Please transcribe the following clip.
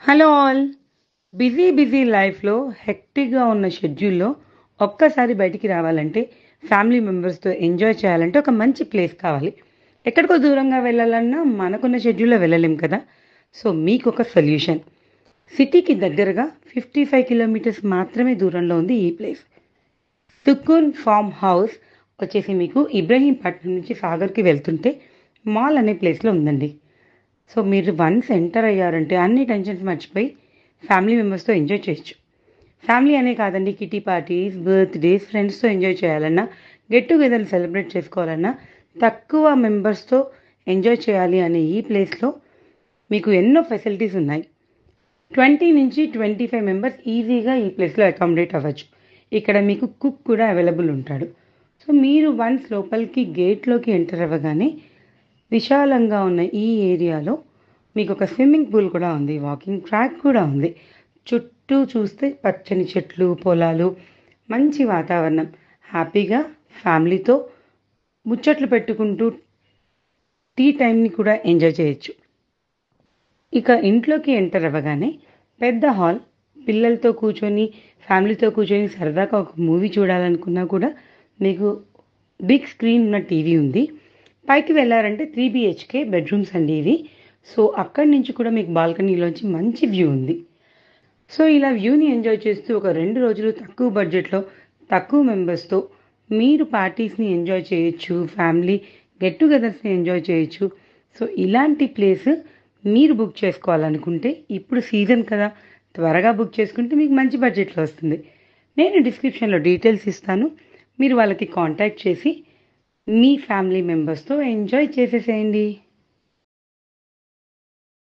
Hello all. Busy లైఫ్‌లో హెక్టిక్‌గా ఉన్న షెడ్యూల్‌లో ఒక్కసారి బయటికి రావాలంటే, ఫ్యామిలీ మెంబర్స్‌తో ఎంజాయ్ చేయాలంటే ఒక మంచి ప్లేస్ కావాలి. ఎక్కడికో దూరంగా వెళ్ళాలన్నా మనకున్న షెడ్యూల్‌లో వెళ్ళలేం కదా! సో, మీకొక సొల్యూషన్. సిటీకి దగ్గరగా 55 కిలోమీటర్స్ మాత్రమే దూరంలో ఉంది ఈ ప్లేస్. తుక్కున్ ఫార్మ్ హౌస్ వచ్చేసి మీకు ఇబ్రహీంపట్నం నుంచి సాగర్‌కి వెళ్తుంటే మాల్ అనే ప్లేస్‌లో ఉందండి. సో, మీరు వన్స్ ఎంటర్ అయ్యారంటే అన్ని టెన్షన్స్ మర్చిపోయి ఫ్యామిలీ మెంబర్స్‌తో ఎంజాయ్ చేయొచ్చు. ఫ్యామిలీ అనే కాదండి, కిటీ పార్టీస్, బర్త్‌డేస్, ఫ్రెండ్స్‌తో ఎంజాయ్ చేయాలన్నా, గెట్ టుగెదర్‌ని సెలబ్రేట్ చేసుకోవాలన్నా, తక్కువ మెంబర్స్‌తో ఎంజాయ్ చేయాలి అనే ఈ ప్లేస్‌లో మీకు ఎన్నో ఫెసిలిటీస్ ఉన్నాయి. 20-25 మెంబర్స్ ఈజీగా ఈ ప్లేస్‌లో అకామిడేట్ అవ్వచ్చు. ఇక్కడ మీకు కుక్ కూడా అవైలబుల్ ఉంటాడు. సో, మీరు వన్స్ లోపలికి గేట్‌లోకి ఎంటర్ అవ్వగానే విశాలంగా ఉన్న ఈ ఏరియాలో మీకొక స్విమ్మింగ్ పూల్ కూడా ఉంది. వాకింగ్ ట్రాక్ కూడా ఉంది. చుట్టూ చూస్తే పచ్చని చెట్లు, పొలాలు, మంచి వాతావరణం. హ్యాపీగా ఫ్యామిలీతో ముచ్చట్లు పెట్టుకుంటూ టీ టైమ్‌ని కూడా ఎంజాయ్ చేయొచ్చు. ఇక ఇంట్లోకి ఎంటర్ అవ్వగానే పెద్ద హాల్, పిల్లలతో కూర్చొని, ఫ్యామిలీతో కూర్చొని సరదాగా ఒక మూవీ చూడాలనుకున్నా కూడా మీకు బిగ్ స్క్రీన్ ఉన్న టీవీ ఉంది. పైకి వెళ్లారంటే 3 బీహెచ్‌కే బెడ్‌రూమ్స్ అండి ఇవి. సో, అక్కడి నుంచి కూడా మీకు బాల్కనీలోంచి మంచి వ్యూ ఉంది. సో, ఇలా వ్యూని ఎంజాయ్ చేస్తూ ఒక 2 రోజులు తక్కువ బడ్జెట్‌లో, తక్కువ మెంబర్స్‌తో మీరు పార్టీస్‌ని ఎంజాయ్ చేయొచ్చు. ఫ్యామిలీ గెట్ టుగెదర్స్‌ని ఎంజాయ్ చేయొచ్చు. సో, ఇలాంటి ప్లేస్ మీరు బుక్ చేసుకోవాలనుకుంటే ఇప్పుడు సీజన్ కదా! త్వరగా బుక్ చేసుకుంటే మీకు మంచి బడ్జెట్‌లో వస్తుంది. నేను డిస్క్రిప్షన్‌లో డీటెయిల్స్ ఇస్తాను. మీరు వాళ్ళకి కాంటాక్ట్ చేసి మీ ఫ్యామిలీ మెంబర్స్‌తో ఎంజాయ్ చేసేసేయండి.